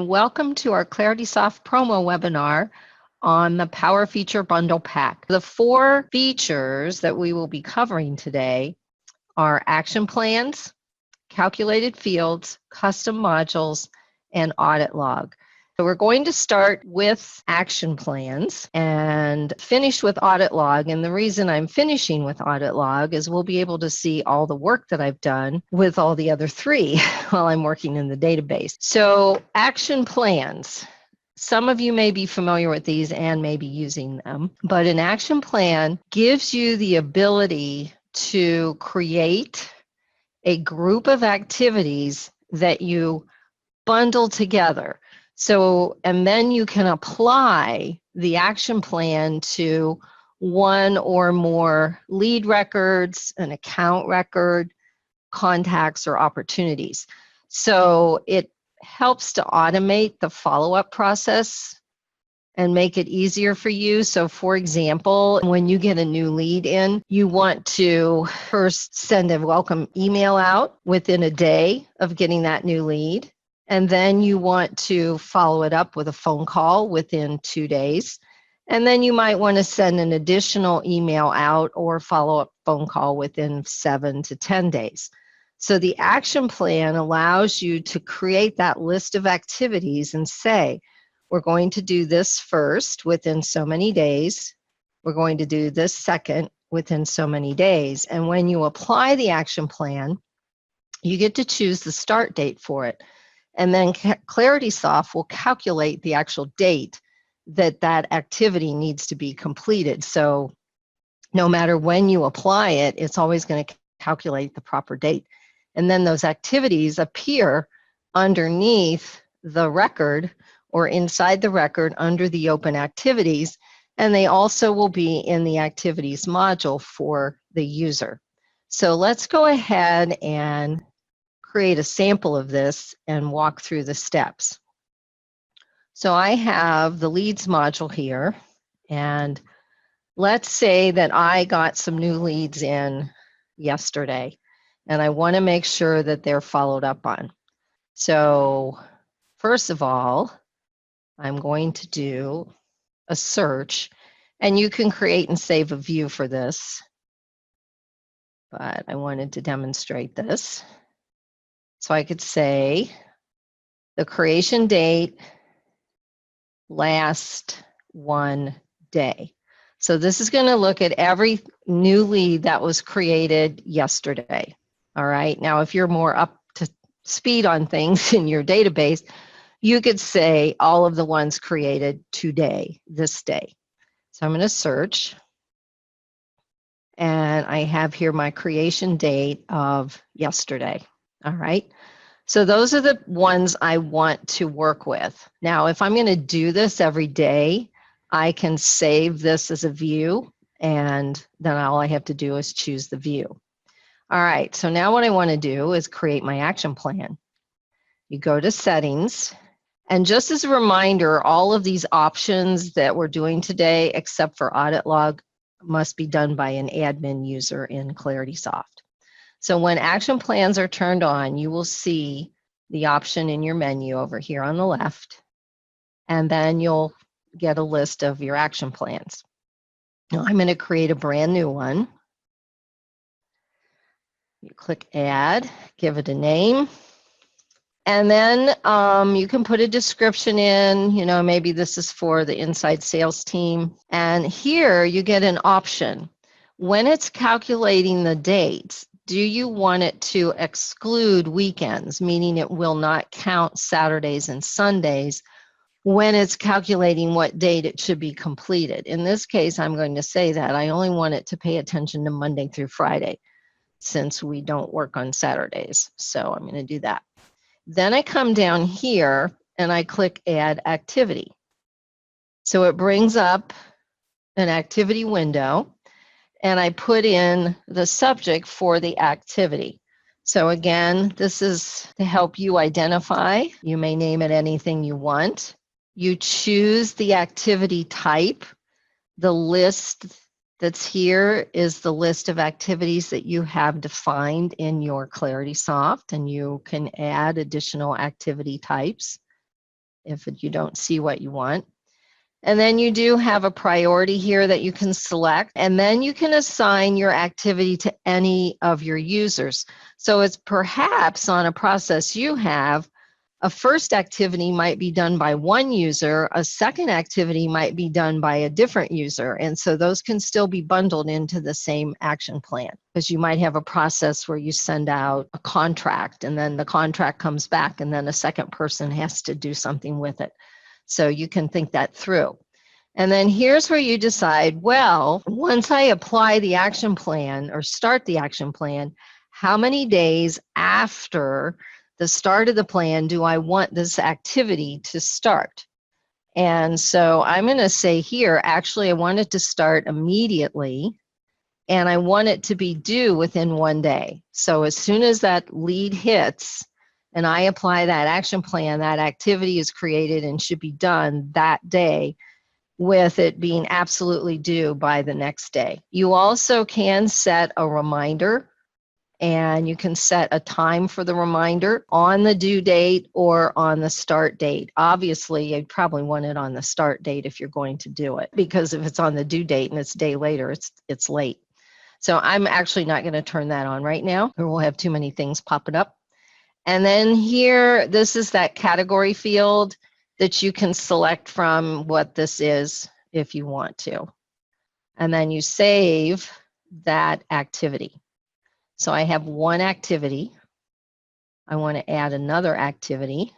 and welcome to our ClaritySoft promo webinar on the Power Feature Bundle Pack. The 4 features that we will be covering today are action plans, calculated fields, custom modules, and audit log. So we're going to start with action plans and finish with audit log. And the reason I'm finishing with audit log is we'll be able to see all the work that I've done with all the other 3 while I'm working in the database. So action plans. Some of you may be familiar with these and may be using them, but an action plan gives you the ability to create a group of activities that you bundle together. So, and then you can apply the action plan to one or more lead records, an account record, contacts, or opportunities. So it helps to automate the follow-up process and make it easier for you. So for example, when you get a new lead in, you want to first send a welcome email out within a day of getting that new lead. And then you want to follow it up with a phone call within 2 days. And then you might want to send an additional email out or follow-up phone call within 7 to 10 days. So the action plan allows you to create that list of activities and say, we're going to do this first within so many days. We're going to do this second within so many days. And when you apply the action plan, you get to choose the start date for it. And then ClaritySoft will calculate the actual date that that activity needs to be completed. So no matter when you apply it, it's always going to calculate the proper date. And then those activities appear underneath the record or inside the record under the open activities. And they also will be in the activities module for the user. So let's go ahead and create a sample of this and walk through the steps. So I have the leads module here, and let's say that I got some new leads in yesterday, and I want to make sure that they're followed up on. So first of all, I'm going to do a search, and you can create and save a view for this, but I wanted to demonstrate this. So I could say the creation date last 1 day. So this is going to look at every new lead that was created yesterday. All right. Now, if you're more up to speed on things in your database, you could say all of the ones created today, this day. So I'm going to search. And I have here my creation date of yesterday. All right. So those are the ones I want to work with. Now, if I'm going to do this every day, I can save this as a view, and then all I have to do is choose the view. All right, so now what I want to do is create my action plan. You go to settings, and just as a reminder, all of these options that we're doing today, except for audit log, must be done by an admin user in ClaritySoft. So when action plans are turned on, you will see the option in your menu over here on the left, and then you'll get a list of your action plans. Now I'm going to create a brand new one. You click add, give it a name, and then you can put a description in, maybe this is for the inside sales team. And here you get an option. When it's calculating the dates, do you want it to exclude weekends, meaning it will not count Saturdays and Sundays when it's calculating what date it should be completed? In this case, I'm going to say that I only want it to pay attention to Monday through Friday, since we don't work on Saturdays. So I'm going to do that. Then I come down here and I click Add Activity. So it brings up an activity window, and I put in the subject for the activity. So again, this is to help you identify. You may name it anything you want. You choose the activity type. The list that's here is the list of activities that you have defined in your ClaritySoft, and you can add additional activity types. if you don't see what you want. And then you do have a priority here that you can select, and then you can assign your activity to any of your users. So it's perhaps on a process you have, a first activity might be done by one user, a second activity might be done by a different user. And so those can still be bundled into the same action plan, because you might have a process where you send out a contract and then the contract comes back and then a second person has to do something with it. So you can think that through. And then here's where you decide, well, once I apply the action plan or start the action plan, how many days after the start of the plan do I want this activity to start? And so I'm going to say here, actually, I want it to start immediately, and I want it to be due within 1 day. So as soon as that lead hits and I apply that action plan, that activity is created and should be done that day, with it being absolutely due by the next day. You also can set a reminder, and you can set a time for the reminder on the due date or on the start date. Obviously, you'd probably want it on the start date if you're going to do it, because if it's on the due date and it's a day later, it's late. So I'm actually not going to turn that on right now, or we'll have too many things popping up. And then here, this is that category field that you can select from what this is if you want to. And then you save that activity. So I have one activity. I want to add another activity.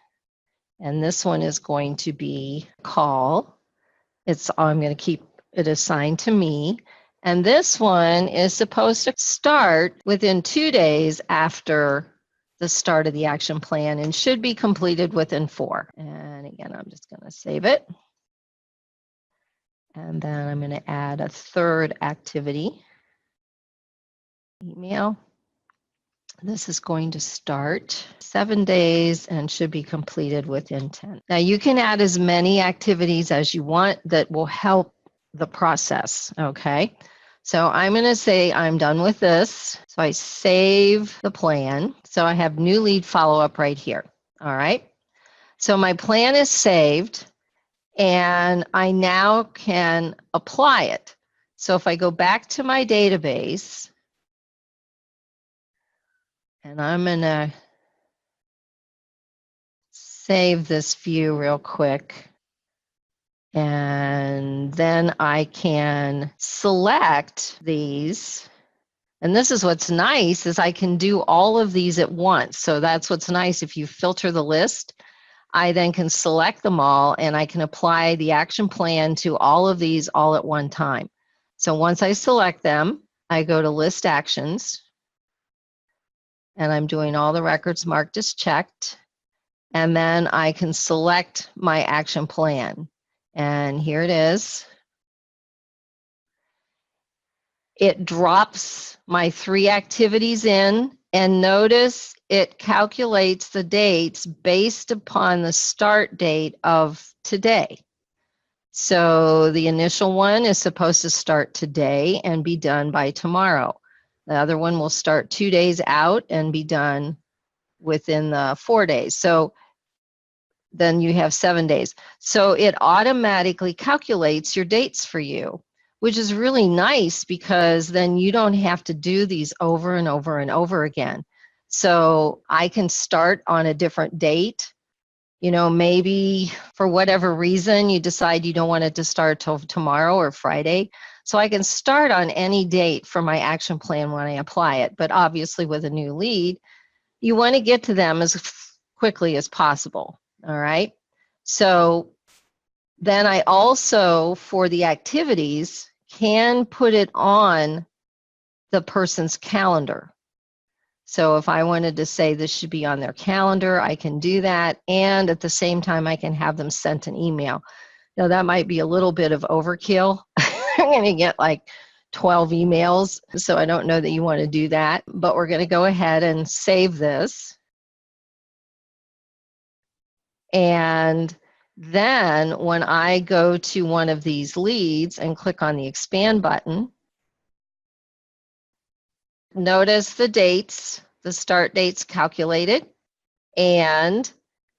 And this one is going to be call. I'm going to keep it assigned to me. And this one is supposed to start within 2 days after the start of the action plan and should be completed within 4. And again, I'm just going to save it. And then I'm going to add a third activity. Email. This is going to start 7 days and should be completed within 10. Now you can add as many activities as you want that will help the process, okay? So I'm going to say I'm done with this. So I save the plan. So I have new lead follow-up right here, all right? So my plan is saved, and I now can apply it. So if I go back to my database, and I'm going to save this view real quick. And then I can select these. And this is what's nice, is I can do all of these at once. So that's what's nice. If you filter the list, I then can select them all and I can apply the action plan to all of these all at one time. So once I select them, I go to list actions, and I'm doing all the records marked as checked. And then I can select my action plan. And here it is. It drops my 3 activities in, and notice it calculates the dates based upon the start date of today. So the initial one is supposed to start today and be done by tomorrow. The other one will start 2 days out and be done within the 4 days. So then you have 7 days. So it automatically calculates your dates for you, which is really nice, because then you don't have to do these over and over and over again. So I can start on a different date. You know, maybe for whatever reason you decide you don't want it to start till tomorrow or Friday. So I can start on any date for my action plan when I apply it. But obviously with a new lead, you want to get to them as quickly as possible. All right. So then I also, for the activities, can put it on the person's calendar. So if I wanted to say this should be on their calendar, I can do that. And at the same time, I can have them sent an email. Now that might be a little bit of overkill. I'm going to get like 12 emails. So I don't know that you want to do that, but we're going to go ahead and save this. And then when I go to one of these leads and click on the expand button, notice the dates, the start dates calculated, and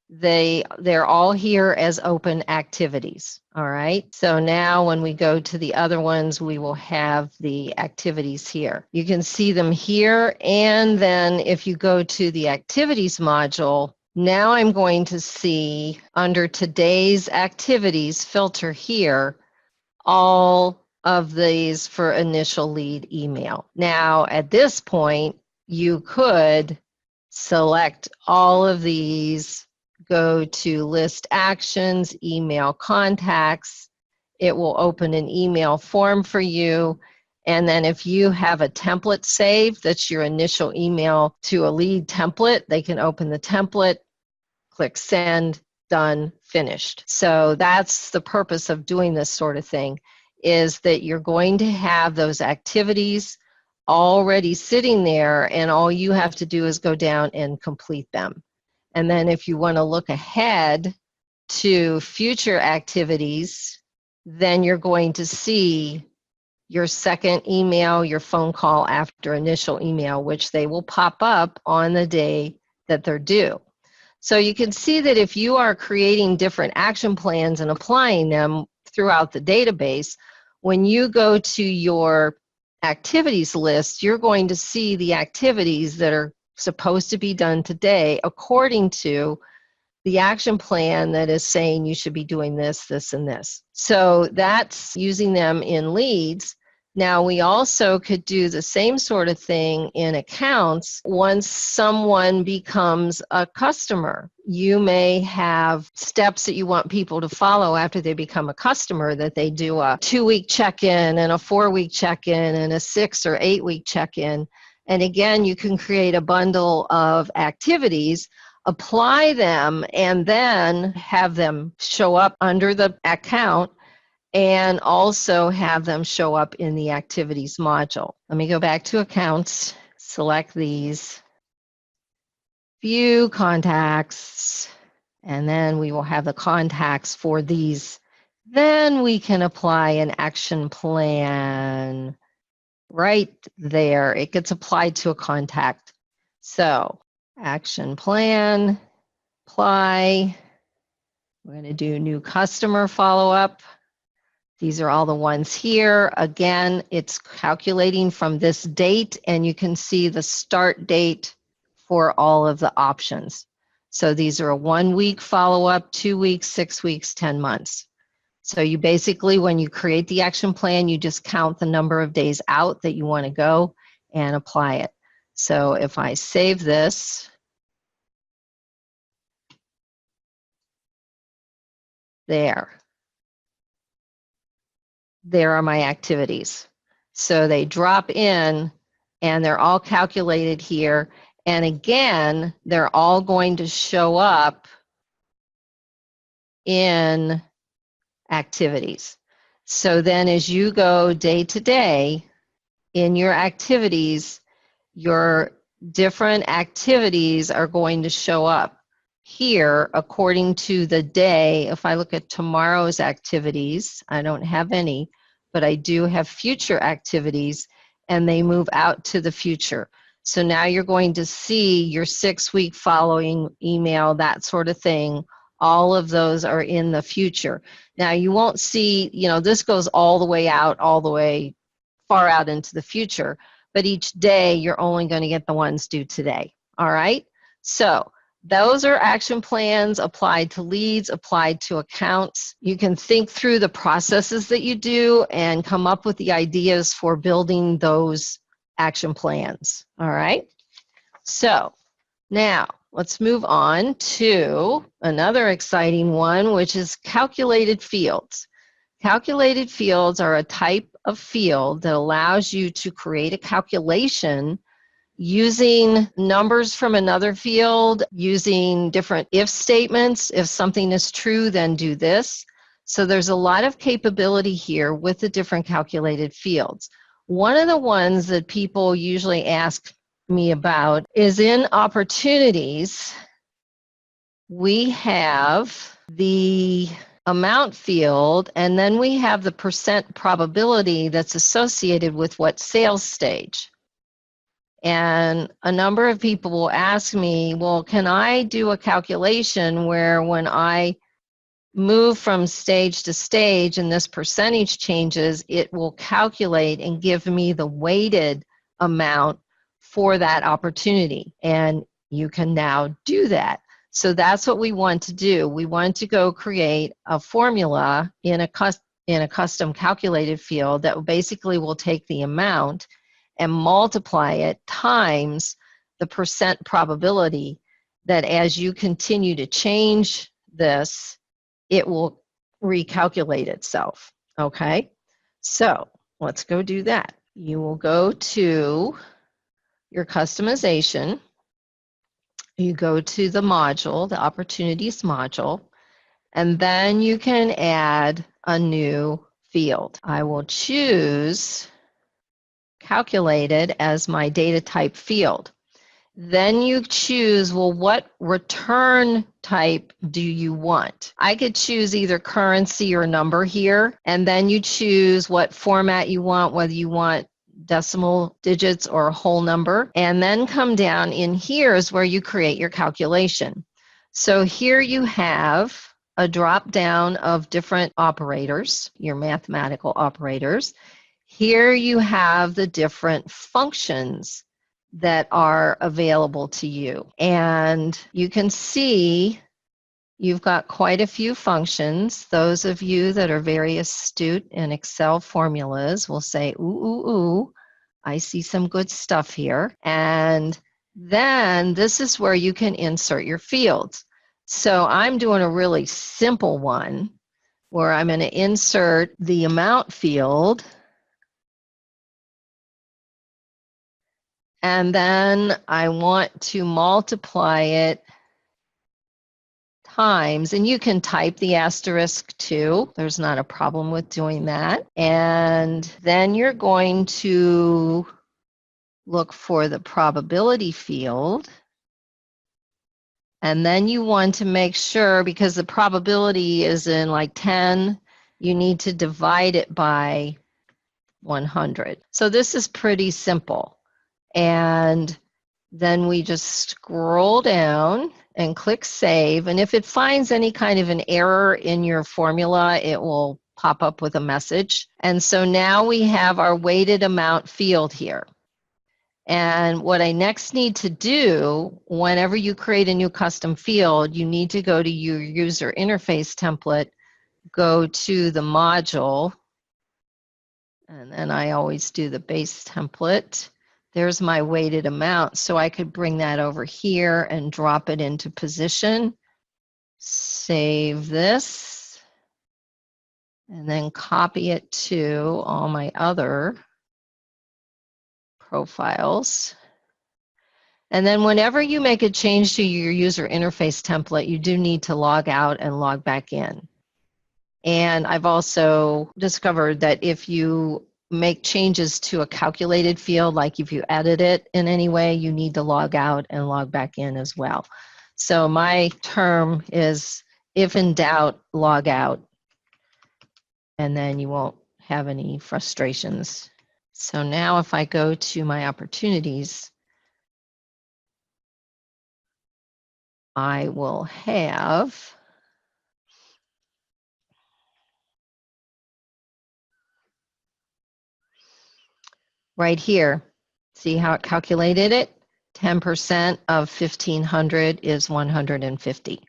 they're all here as open activities. All right. So now when we go to the other ones, we will have the activities here. You can see them here. And then if you go to the activities module, now I'm going to see under today's activities filter here, all of these for initial lead email. Now, at this point, you could select all of these, go to list actions, email contacts. It will open an email form for you. And then if you have a template saved, that's your initial email to a lead template, they can open the template, click send, done, finished. So that's the purpose of doing this sort of thing, is that you're going to have those activities already sitting there, and all you have to do is go down and complete them. And then if you want to look ahead to future activities, then you're going to see your second email, your phone call after initial email, which they will pop up on the day that they're due. So you can see that if you are creating different action plans and applying them throughout the database, when you go to your activities list, you're going to see the activities that are supposed to be done today according to the action plan that is saying you should be doing this, this, and this. So that's using them in leads. Now, we also could do the same sort of thing in accounts. Once someone becomes a customer, you may have steps that you want people to follow after they become a customer, that they do a 2-week check-in and a 4-week check-in and a 6 or 8-week check-in. And again, you can create a bundle of activities, apply them, and then have them show up under the account and also have them show up in the activities module. Let me go back to accounts, select these, view contacts, and then we will have the contacts for these. Then we can apply an action plan right there. It gets applied to a contact. So action plan, apply. We're going to do new customer follow-up. These are all the ones here. Again, it's calculating from this date, and you can see the start date for all of the options. So these are a 1-week follow-up, 2 weeks, 6 weeks, 10 months. So you basically, when you create the action plan, you just count the number of days out that you want to go and apply it. So if I save this, there are my activities. So they drop in and they're all calculated here. And again, they're all going to show up in activities. So then as you go day to day in your activities, your different activities are going to show up here according to the day. If I look at tomorrow's activities, I don't have any, but I do have future activities, and they move out to the future. So now you're going to see your 6-week following email, that sort of thing. All of those are in the future. Now you won't see, this goes all the way out, all the way far out into the future, but each day you're only going to get the ones due today. All right? So those are action plans applied to leads, applied to accounts. You can think through the processes that you do and come up with the ideas for building those action plans. All right? So now let's move on to another exciting one, which is calculated fields. Calculated fields are a type of field that allows you to create a calculation using numbers from another field, using different if statements. If something is true, then do this. So there's a lot of capability here with the different calculated fields. One of the ones that people usually ask me about is in opportunities. We have the amount field, and then we have the percent probability that's associated with what sales stage. And a number of people will ask me, well, can I do a calculation where when I move from stage to stage and this percentage changes, it will calculate and give me the weighted amount for that opportunity? And you can now do that. So that's what we want to do. We want to go create a formula in a custom calculated field that basically will take the amount and multiply it times the percent probability that as you continue to change this, it will recalculate itself. Okay, so let's go do that. You will go to your customization. You go to the module, the opportunities module, and then you can add a new field. I will choose calculated as my data type field. Then you choose, well, what return type do you want? I could choose either currency or number here, and then you choose what format you want, whether you want decimal digits or a whole number, and then come down in here is where you create your calculation. So here you have a drop down of different operators, your mathematical operators. Here you have the different functions that are available to you. And you can see you've got quite a few functions. Those of you that are very astute in Excel formulas will say, ooh, ooh, ooh, I see some good stuff here. And then this is where you can insert your fields. So I'm doing a really simple one where I'm going to insert the amount field. And then I want to multiply it times, and you can type the asterisk too. There's not a problem with doing that. And then you're going to look for the probability field. And then you want to make sure, because the probability is in like 10, you need to divide it by 100. So this is pretty simple. And then we just scroll down and click save. And if it finds any kind of an error in your formula, it will pop up with a message. And so now we have our weighted amount field here. And what I next need to do, whenever you create a new custom field, you need to go to your user interface template, go to the module, and then I always do the base template. There's my weighted amount, so I could bring that over here and drop it into position. Save this, and then copy it to all my other profiles. And then whenever you make a change to your user interface template, you do need to log out and log back in. And I've also discovered that if you make changes to a calculated field, like if you edit it in any way, you need to log out and log back in as well. So my term is, if in doubt, log out, and then you won't have any frustrations. So now if I go to my opportunities, I will have right here, see how it calculated it? 10% of 1,500 is 150.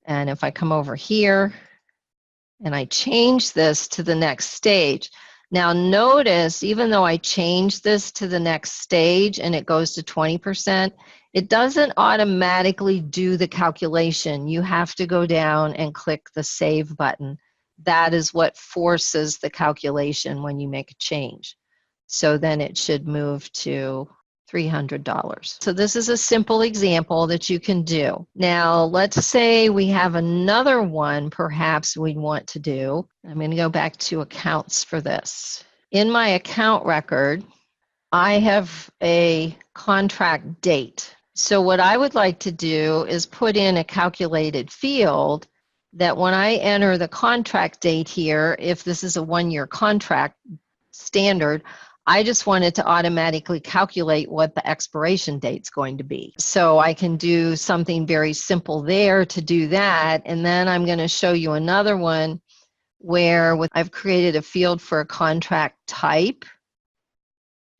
And if I come over here and I change this to the next stage, now notice, even though I change this to the next stage and it goes to 20%, it doesn't automatically do the calculation. You have to go down and click the save button. That is what forces the calculation when you make a change. So then it should move to $300. So this is a simple example that you can do. Now, let's say we have another one perhaps we'd want to do. I'm going to go back to accounts for this. In my account record, I have a contract date. So what I would like to do is put in a calculated field that when I enter the contract date here, if this is a one-year contract standard, I just wanted to automatically calculate what the expiration date's going to be. So I can do something very simple there to do that. And then I'm going to show you another one where I've created a field for a contract type.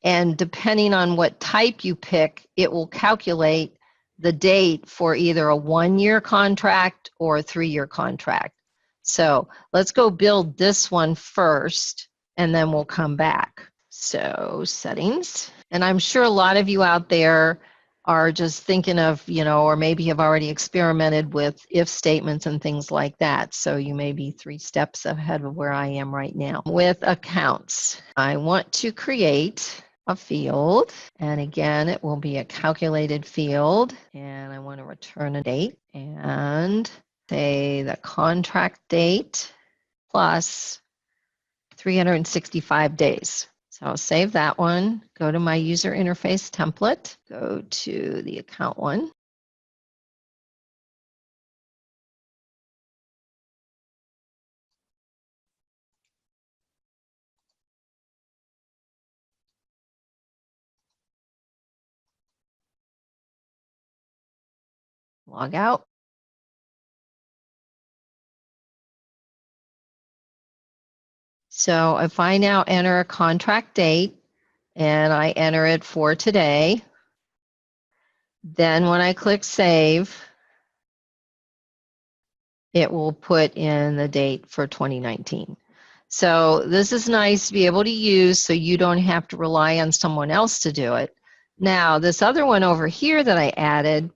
And depending on what type you pick, it will calculate the date for either a 1-year contract or a 3-year contract. So let's go build this one first, and then we'll come back. So settings, and I'm sure a lot of you out there are just thinking of, or maybe have already experimented with if statements and things like that. So you may be 3 steps ahead of where I am right now. With accounts, I want to create a field, and again, it will be a calculated field, and I want to return a date and say the contract date plus 365 days. So I'll save that one, go to my user interface template, go to the account one. Log out. So if I now enter a contract date and I enter it for today, then when I click save, it will put in the date for 2019. So this is nice to be able to use so you don't have to rely on someone else to do it. Now, this other one over here that I added,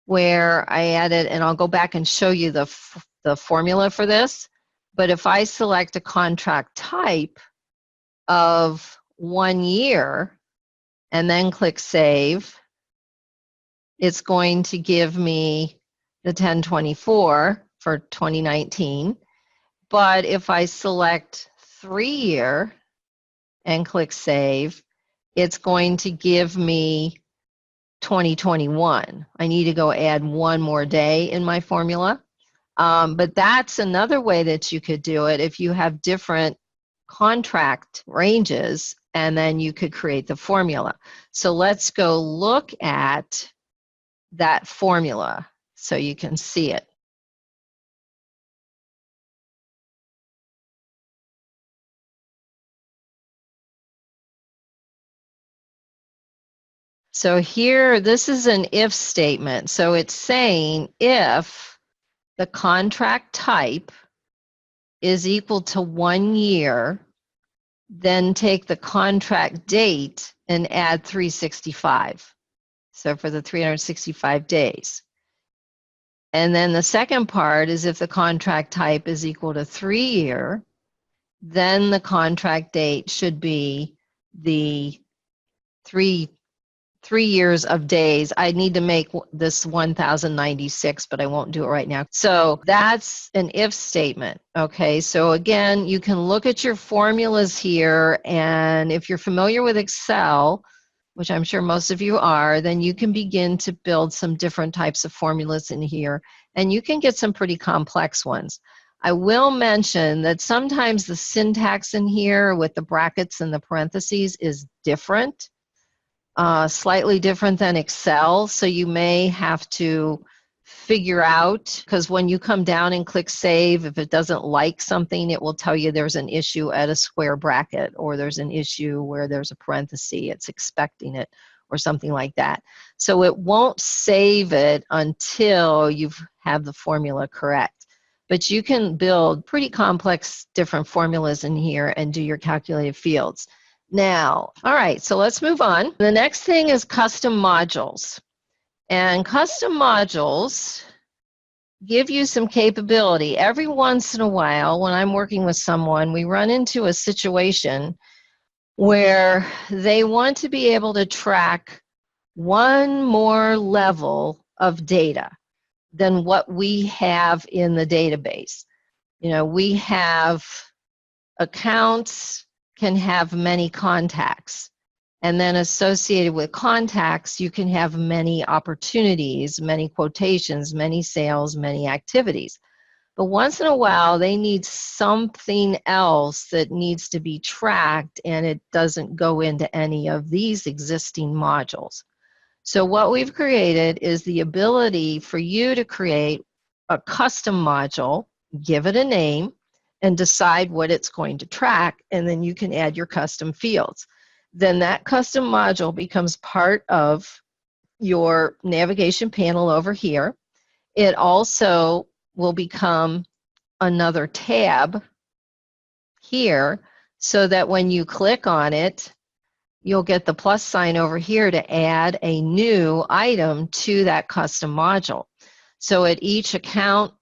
where I added, and I'll go back and show you the formula for this, but if I select a contract type of 1 year and then click save, it's going to give me the 1024 for 2019. But if I select 3-year and click save, it's going to give me 2021. I need to go add 1 more day in my formula. But that's another way that you could do it if you have different contract ranges, and then you could create the formula. So let's go look at that formula so you can see it. So here, this is an if statement. So it's saying if the contract type is equal to 1 year, then take the contract date and add 365. So for the 365 days. And then the second part is if the contract type is equal to 3-year, then the contract date should be the 3 years of days. I need to make this 1096, but I won't do it right now. So that's an if statement. Okay, so again, you can look at your formulas here, and if you're familiar with Excel, which I'm sure most of you are, then you can begin to build some different types of formulas in here, and you can get some pretty complex ones. I will mention that sometimes the syntax in here with the brackets and the parentheses is different. Slightly different than Excel, so you may have to figure out, because when you come down and click save, if it doesn't like something, it will tell you there's an issue at a square bracket, or there's an issue where there's a parenthesis, it's expecting it, or something like that. So it won't save it until you have the formula correct. But you can build pretty complex different formulas in here and do your calculated fields. Now, all right, so let's move on. The next thing is custom modules. And custom modules give you some capability. Every once in a while, when I'm working with someone, we run into a situation where they want to be able to track one more level of data than what we have in the database. We have accounts can have many contacts. And then associated with contacts, you can have many opportunities, many quotations, many sales, many activities. But once in a while, they need something else that needs to be tracked, and it doesn't go into any of these existing modules. So what we've created is the ability for you to create a custom module, give it a name, and decide what it's going to track, and then you can add your custom fields. Then that custom module becomes part of your navigation panel over here. It also will become another tab here, so that when you click on it, you'll get the plus sign over here to add a new item to that custom module. So at each account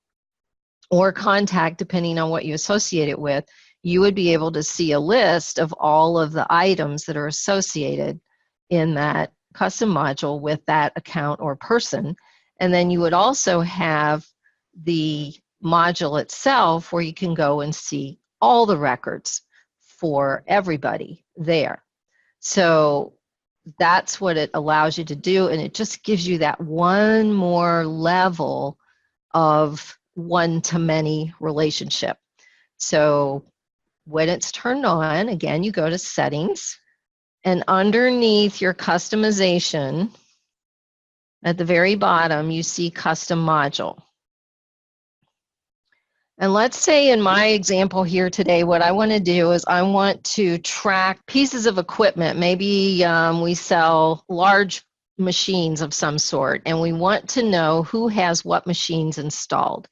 or contact, depending on what you associate it with, you would be able to see a list of all of the items that are associated in that custom module with that account or person. And then you would also have the module itself where you can go and see all the records for everybody there. So that's what it allows you to do, and it just gives you that one more level of one-to-many relationship. So when it's turned on, again, you go to Settings, and underneath your customization, at the very bottom, you see Custom Module. And let's say in my example here today, what I want to do is I want to track pieces of equipment. Maybe we sell large machines of some sort, and we want to know who has what machines installed.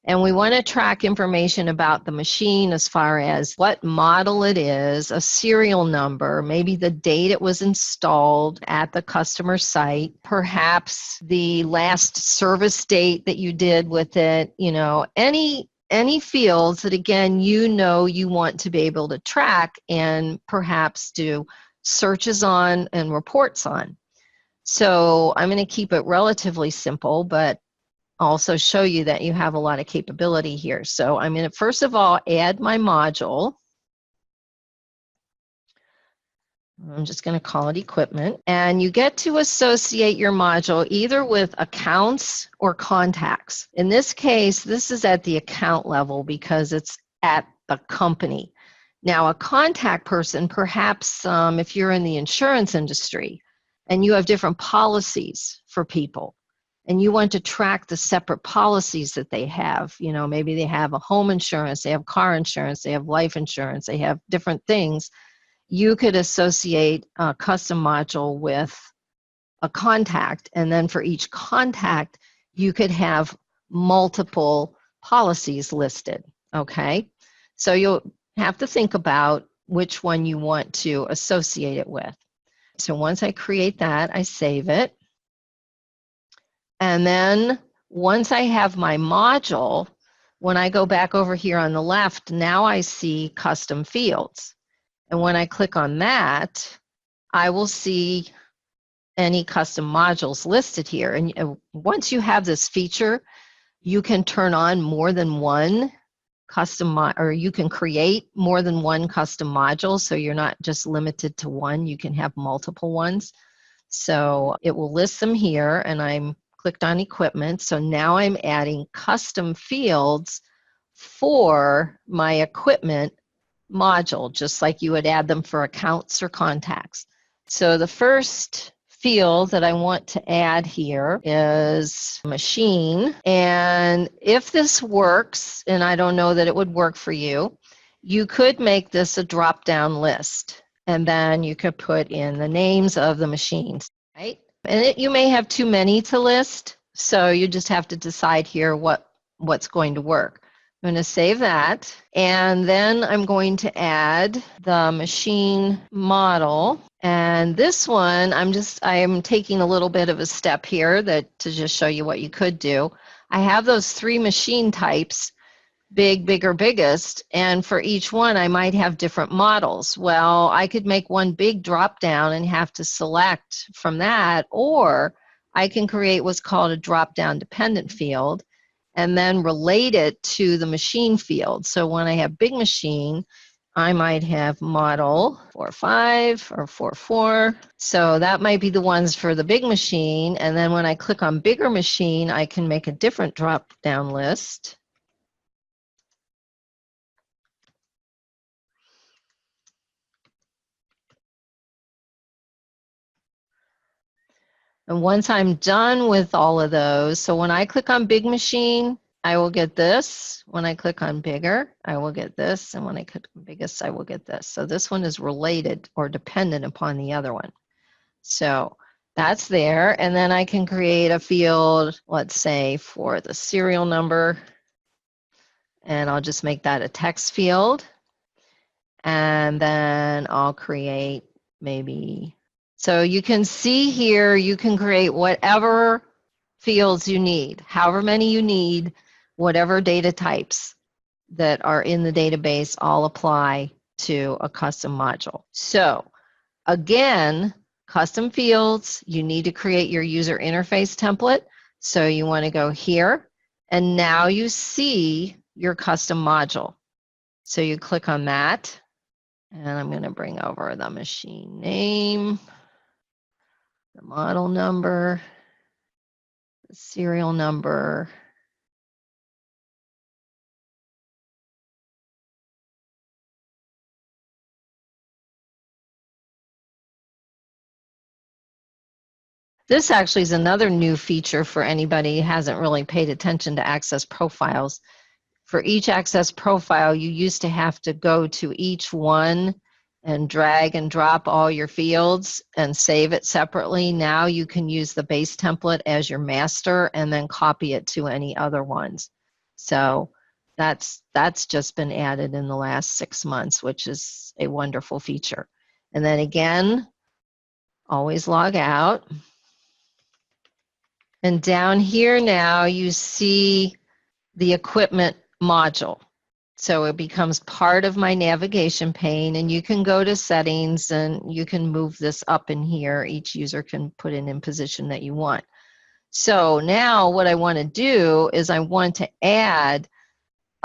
And we want to track information about the machine as far as what model it is, a serial number, maybe the date it was installed at the customer site, perhaps the last service date that you did with it, you know, any fields that, again, you know you want to be able to track and perhaps do searches on and reports on. So I'm going to keep it relatively simple, but also show you that you have a lot of capability here. So I'm going to first of all add my module. I'm just going to call it equipment. And you get to associate your module either with accounts or contacts. In this case, this is at the account level because it's at the company. Now, a contact person, perhaps if you're in the insurance industry and you have different policies for people, and you want to track the separate policies that they have. You know, maybe they have a home insurance, they have car insurance, they have life insurance, they have different things. You could associate a custom module with a contact, and then for each contact, you could have multiple policies listed, okay? So you'll have to think about which one you want to associate it with. So once I create that, I save it. And then once I have my module, when I go back over here on the left, now I see custom fields. And when I click on that, I will see any custom modules listed here. And once you have this feature, you can turn on more than one custom, or you can create more than one custom module. So you're not just limited to one, you can have multiple ones. So it will list them here, and I'm clicked on equipment. So now I'm adding custom fields for my equipment module, just like you would add them for accounts or contacts. So the first field that I want to add here is machine. And if this works, and I don't know that it would work for you, you could make this a drop-down list. And then you could put in the names of the machines, right? And you may have too many to list, so you just have to decide here what's going to work. I'm going to save that, and then I'm going to add the machine model. And this one, I'm taking a little bit of a step here to just show you what you could do. I have those 3 machine types, big, bigger, biggest, and for each one I might have different models. Well, I could make one big drop down and have to select from that, or I can create what's called a drop down dependent field and then relate it to the machine field. So when I have big machine, I might have model 45 or 44. So that might be the ones for the big machine. And then when I click on bigger machine, I can make a different drop down list. And once I'm done with all of those, so when I click on big machine, I will get this. When I click on bigger, I will get this. And when I click on biggest, I will get this. So this one is related or dependent upon the other one. So that's there. And then I can create a field, let's say for the serial number, and I'll just make that a text field. And then I'll create maybe, so you can see here, you can create whatever fields you need, however many you need, whatever data types that are in the database all apply to a custom module. So again, custom fields, you need to create your user interface template. So you want to go here, and now you see your custom module. So you click on that, and I'm going to bring over the machine name, the model number, the serial number, this actually is another new feature for anybody who hasn't really paid attention to Access profiles. For each Access profile, you used to have to go to each one and drag and drop all your fields and save it separately. Now you can use the base template as your master and then copy it to any other ones. So that's just been added in the last 6 months, which is a wonderful feature. And then again, always log out. And down here now you see the equipment module. So it becomes part of my navigation pane, and you can go to settings and you can move this up in here. Each user can put it in position that you want. So now what I want to do is I want to add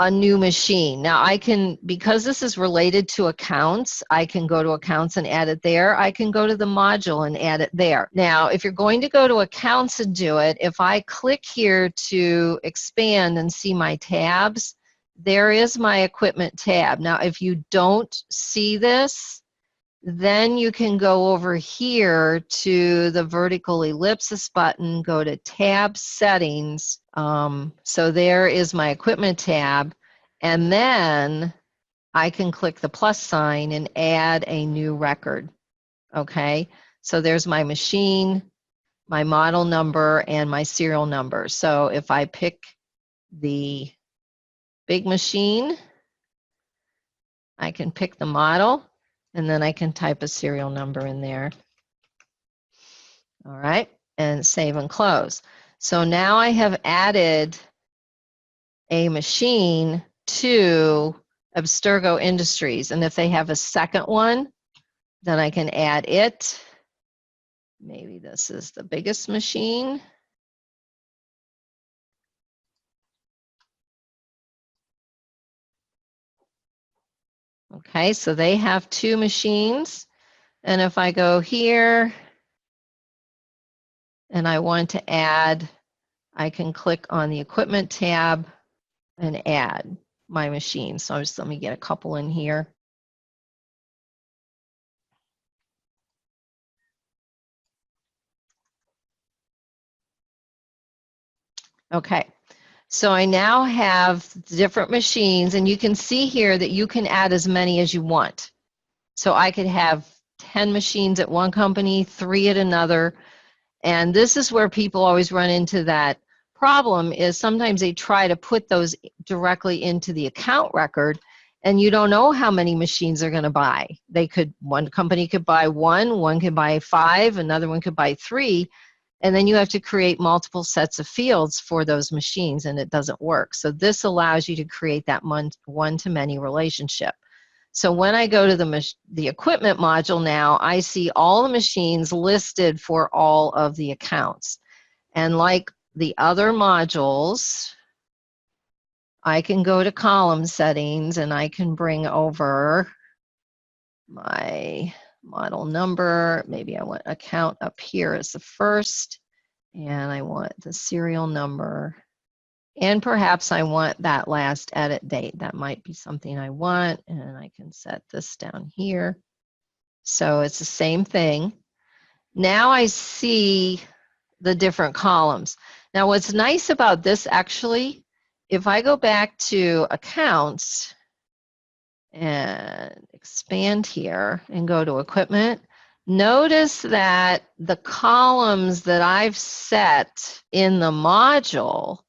a new machine. Now I can, because this is related to accounts, I can go to accounts and add it there. I can go to the module and add it there. Now, if you're going to go to accounts and do it, if I click here to expand and see my tabs, there is my equipment tab. Now, if you don't see this, then you can go over here to the vertical ellipsis button, go to tab settings. So there is my equipment tab. And then I can click the plus sign and add a new record. Okay, so there's my machine, my model number, and my serial number. So if I pick the big machine, I can pick the model, and then I can type a serial number in there. All right, and save and close. So now I have added a machine to Abstergo Industries, and if they have a second one, then I can add it. Maybe this is the biggest machine. Okay, so they have 2 machines. And if I go here and I want to add, I can click on the equipment tab and add my machine. So just let me get a couple in here. Okay, so I now have different machines, and you can see here that you can add as many as you want. So I could have 10 machines at one company, 3 at another. And this is where people always run into that problem, is sometimes they try to put those directly into the account record, and you don't know how many machines they're going to buy. One company could buy 1, one could buy 5, another one could buy 3, and then you have to create multiple sets of fields for those machines, and it doesn't work. So this allows you to create that one-to-many relationship. So when I go to the equipment module now, I see all the machines listed for all of the accounts. And like the other modules, I can go to column settings and I can bring over my model number. Maybe I want account up here as the first, and I want the serial number. And perhaps I want that last edit date. That might be something I want, and I can set this down here. So it's the same thing. Now I see the different columns. Now, what's nice about this actually, if I go back to accounts and expand here and go to equipment, notice that the columns that I've set in the module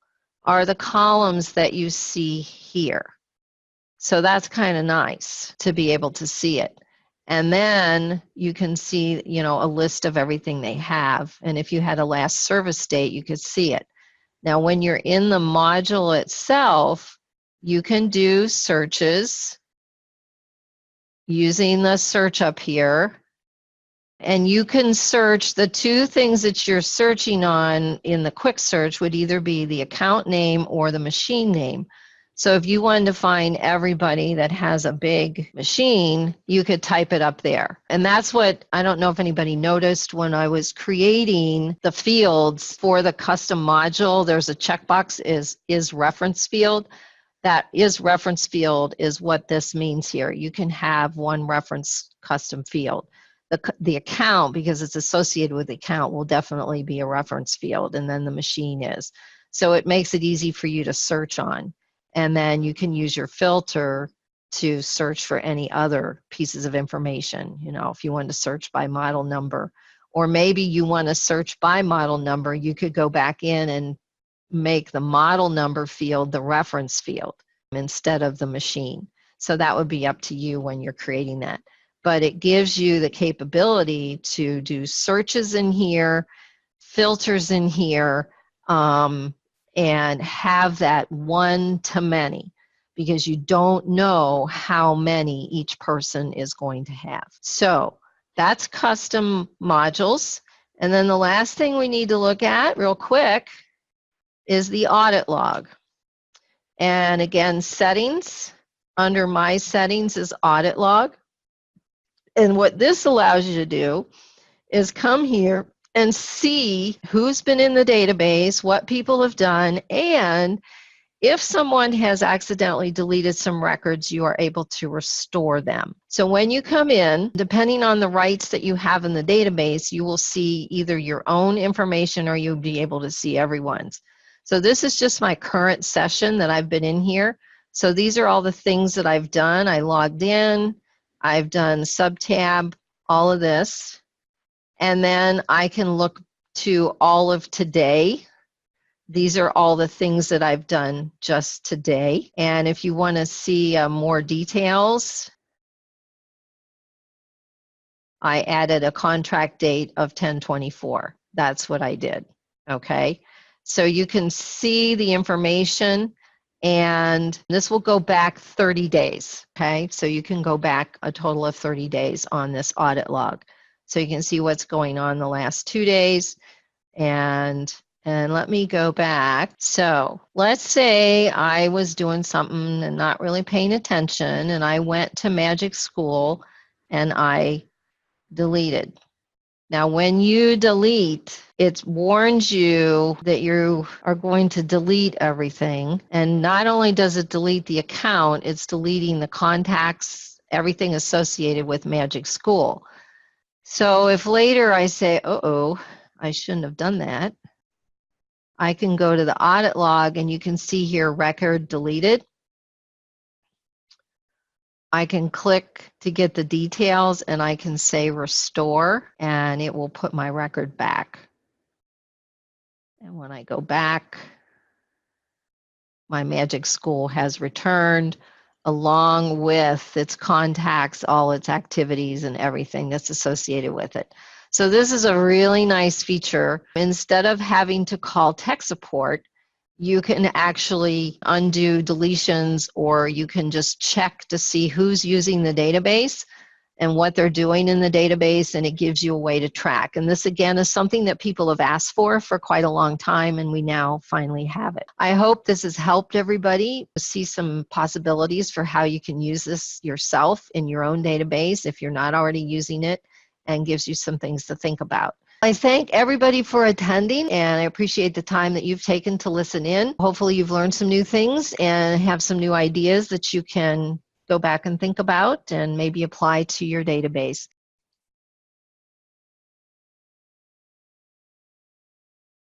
are the columns that you see here. So that's kind of nice to be able to see it. And then you can see, a list of everything they have. And if you had a last service date, you could see it. Now, when you're in the module itself, you can do searches using the search up here. And you can search, the two things that you're searching on in the quick search would either be the account name or the machine name. So if you wanted to find everybody that has a big machine, you could type it up there. And that's what, I don't know if anybody noticed when I was creating the fields for the custom module, there's a checkbox is reference field. That is reference field is what this means here. You can have one reference custom field. The account, because it's associated with the account, will definitely be a reference field, and then the machine is. So it makes it easy for you to search on. And then you can use your filter to search for any other pieces of information. If you want to search by model number, or maybe you want to search by model number, you could go back in and make the model number field the reference field instead of the machine. So that would be up to you when you're creating that. But it gives you the capability to do searches in here, filters in here, and have that one-to-many, because you don't know how many each person is going to have. So that's custom modules. And then the last thing we need to look at real quick is the audit log. And again, settings, under my settings is audit log. And what this allows you to do is come here and see who's been in the database, what people have done, and if someone has accidentally deleted some records, you are able to restore them. So when you come in, depending on the rights that you have in the database, you will see either your own information or you'll be able to see everyone's. So this is just my current session that I've been in here. So these are all the things that I've done. I logged in, I've done sub-tab, all of this. And then I can look to all of today. These are all the things that I've done just today. And if you want to see more details, I added a contract date of 10/24. That's what I did, okay? So you can see the information, and this will go back 30 days, okay? So you can go back a total of 30 days on this audit log. So you can see what's going on the last 2 days. And let me go back. So let's say I was doing something and not really paying attention, and I went to Magic School and I deleted. Now, when you delete, it warns you that you are going to delete everything. And not only does it delete the account, it's deleting the contacts, everything associated with Magic School. So if later I say, uh-oh, I shouldn't have done that, I can go to the audit log and you can see here record deleted. I can click to get the details and I can say restore and it will put my record back. And when I go back, my Magic School has returned along with its contacts, all its activities and everything that's associated with it. So this is a really nice feature. Instead of having to call tech support, you can actually undo deletions, or you can just check to see who's using the database and what they're doing in the database, and it gives you a way to track. And this, again, is something that people have asked for quite a long time, and we now finally have it. I hope this has helped everybody see some possibilities for how you can use this yourself in your own database if you're not already using it, and gives you some things to think about. I thank everybody for attending, and I appreciate the time that you've taken to listen in. Hopefully you've learned some new things and have some new ideas that you can go back and think about and maybe apply to your database.